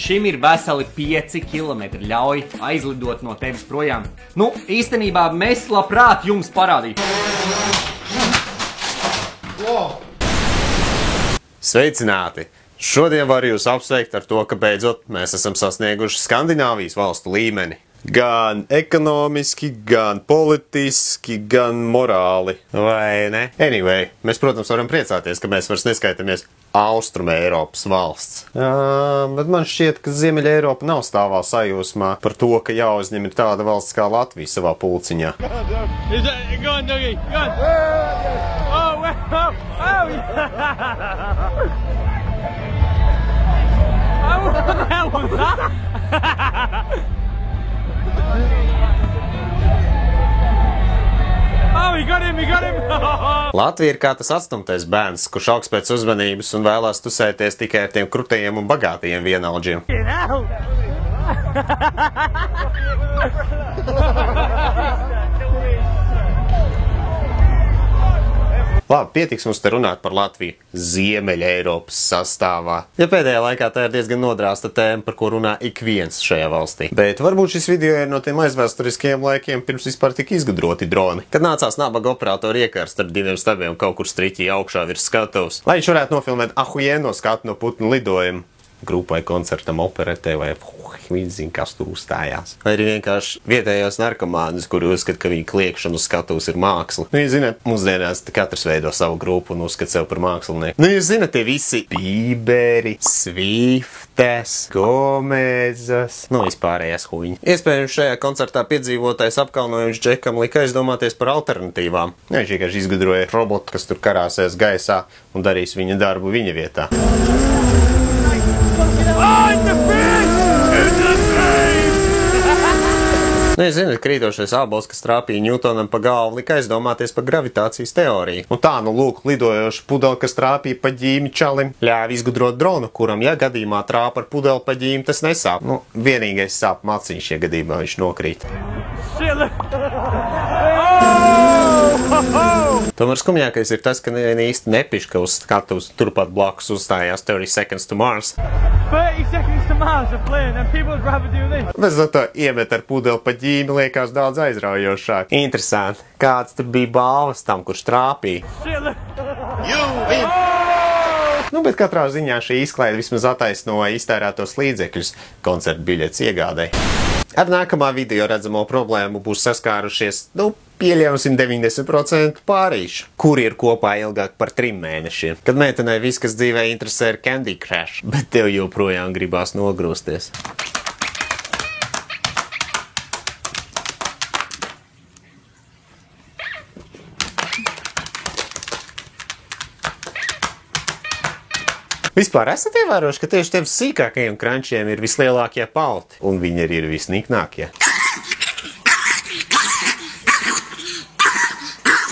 šim ir veseli 5 kilometri. Ļauj aizlidot no tevis projām. Nu, īstenībā mēs labprāt jums parādītu. Sveicināti! Šodien varu jūs apsveikt ar to, ka beidzot mēs esam sasnieguši Skandināvijas valstu līmeni. Gan ekonomiski, gan politiski, gan morāli. Vai ne? Anyway, mēs, protams, varam priecāties, ka mēs vairs neskaitamies Austruma Eiropas valsts. Bet man šķiet, ka Ziemeļa Eiropa nav stāvā sajūsmā par to, ka jāuzņem ir tāda valsts kā Latvija savā pulciņā. Latvija ir kā tas atstumtais bērns, kurš augs pēc uzmanības un vēlās tusēties tikai ar tiem krutajiem un bagātajiem vienaudžiem. Labi, pietiks mums te runāt par Latviju Ziemeļa Eiropas sastāvā. Ja pēdējā laikā tā ir diezgan nodrāsta tēma, par ko runā ik viens šajā valstī. Bet varbūt šis video ir no tiem aizvēsturiskajiem laikiem, pirms vispār tika izgudroti droni. Kad nācās nabaga operatori iekārst ar 2 stabiem kaut kur striķī augšā virs skatuves, lai viņš varētu nofilmēt ahujieno skatu no putnu lidojumu. Grupai, koncertam, operetē vai viņi zina, kas tur uzstājās. Vai arī vienkārši vietējos narkomānus, kuri uzskata, ka viņa kliekšana uz skatuves ir māksla. Nu, jūs zināt, mūsdienās katrs veido savu grupu un uzskata sev par mākslinieku. Nu, jūs zināt, tie visi Bīberi, Sviftes, Gomezas, nu, vispārējās huņi. Iespējams, šajā koncertā piedzīvotais apkaunojums Džekam lika aizdomāties par alternatīvām. Viņš vienkārši izgudroja robotu, kas tur karāsies gaisā un darīs viņa darbu viņa vietā. Nu, jūs zināt, krītošais ābols, kas trāpīja Ņūtonam pa galvu, lika aizdomāties par gravitācijas teoriju. Un tā, nu lūk, lidojoša pudeli, kas trāpīja pa ģīmi čalim, ļāva izgudrot dronu, kuram, ja gadījumā trāpa ar pudeli pa ģīmi, tas nesāp. Nu, vienīgais sāp maciņš, ja gadījumā viņš nokrīt. Tomēr skumjākais ir tas, ka neviena īsti nepiš, ka uz skatuves turpat blakus uzstājās 30 Seconds to Mars. 30 seconds to Mars are playing and people would rather do this. Bet zato iemet ar pudeli pa ģīmi liekas daudz aizraujošāk. Interesanti, kāds tur bija balvas tam, kurš trāpīja. Nu, bet katrā ziņā šī izklaide vismaz attaisnoja iztērētos līdzekļus koncertu biļetes iegādai. Ar nākamā video redzamo problēmu būs saskārušies, nu, pieļausim 90% pārīšu, kuri ir kopā ilgāk par 3 mēnešiem. Kad meitenei viss, kas dzīvē interesē, ir Candy Crush, bet tev joprojām gribās nogrūsties. Vispār esat ievērojuši, ka tieši tiem sīkākajiem krančiem ir vislielākie palti, un viņi arī ir visniknākie.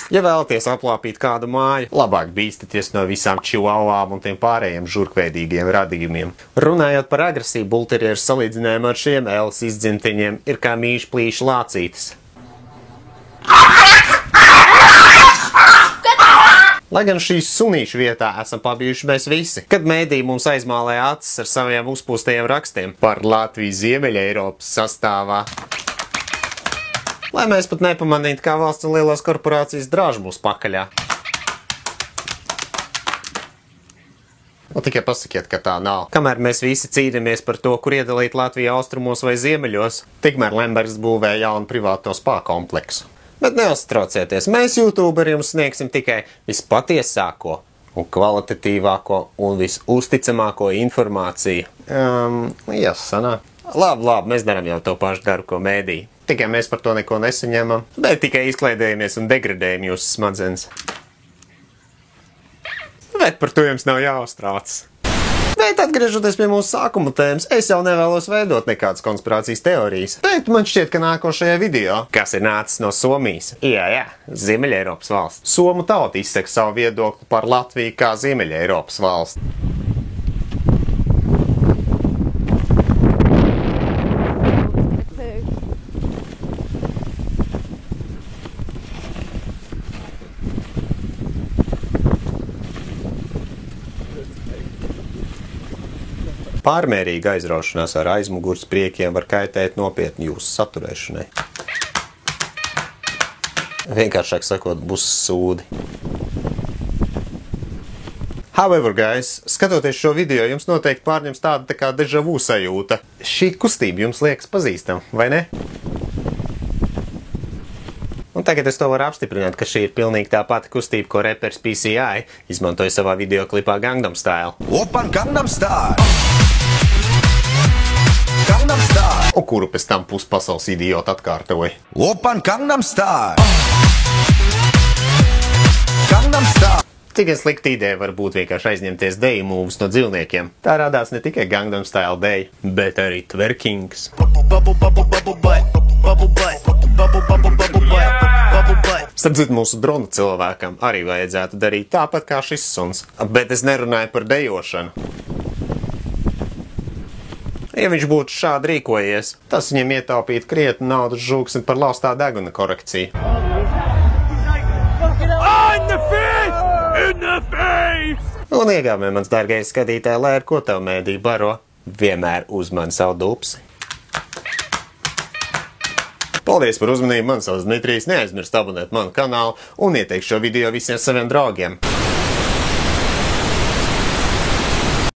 Ja vēlaties aplāpīt kādu māju, labāk bīstaties no visām čivavām un tiem pārējiem žurkveidīgiem radījumiem. Runājot par agresīvu, bulterieru salīdzinājumu ar šiem Elas izdzimtiņiem ir kā mīšu plīšu lācītes. Lai gan šīs sunīšu vietā esam pabijuši mēs visi, kad mēdī mums aizmālēja acis ar saviem uzpūstajiem rakstiem par Latviju Ziemeļa Eiropas sastāvā. Lai mēs pat nepamanītu, kā valsts un lielās korporācijas drāž mūs pakaļā. Nu, tikai pasakiet, ka tā nav. Kamēr mēs visi cīnāmies par to, kur iedalīt Latviju austrumos vai ziemeļos, tikmēr Lembergs būvē jaunu privāto spā kompleksu. Bet neuztraucieties, mēs YouTuberi jums sniegsim tikai vispatiesāko un kvalitatīvāko un visusticamāko informāciju. Sanāk. Labi, mēs darām jau to pašu darbu, ko mēdī. Tikai mēs par to neko nesaņemam, bet tikai izklaidējamies un degradējam jūsu smadzenes. Bet par to jums nav jāuztrauc. Bet atgriežoties pie mūsu sākuma tēmas, es jau nevēlos veidot nekādas konspirācijas teorijas. Bet man šķiet, ka nākošajā video, kas ir nācis no Somijas, Ziemeļa Eiropas valsts, Somu tauta izsaka savu viedokli par Latviju kā Ziemeļa Eiropas valsti. Pārmērīga aizraušanās ar aizmugures priekiem var kaitēt nopietni jūsu saturēšanai. Vienkāršāk sakot, būs sūdi. However, guys, skatoties šo video, jums noteikti pārņems tāda tā kā deja vu sajūta. Šī kustība jums liekas pazīstama, vai ne? Un tagad es to varu apstiprināt, ka šī ir pilnīgi tā pati kustība, ko reperis PCI izmantoja savā videoklipā Gangnam Style. Open Gangnam Style. Gangnam Style. Un kuru pēc tam puspasaules idioti atkārtoja. Open Gangnam Style. Gangnam Style. Cik slikta ideja var būt vienkārši aizņemties deju mūvus no dzīvniekiem. Tā radās ne tikai Gangnam Style deja, bet arī twerkings. Starp citu, mūsu drona cilvēkam arī vajadzētu darīt tāpat kā šis suns, bet es nerunāju par dejošanu. Ja viņš būtu šādi rīkojies, tas viņam ietaupītu krietni naudas žūksni par laustā deguna korekciju. Un iegāvē, mans dārgais skatītāji, lai ar ko tev mēdī baro, vienmēr uzmani savu dupsi. Paldies par uzmanību, man sauc Dmitrijs, neaizmirst abonēt manu kanālu un ieteikt šo video visiem saviem draugiem.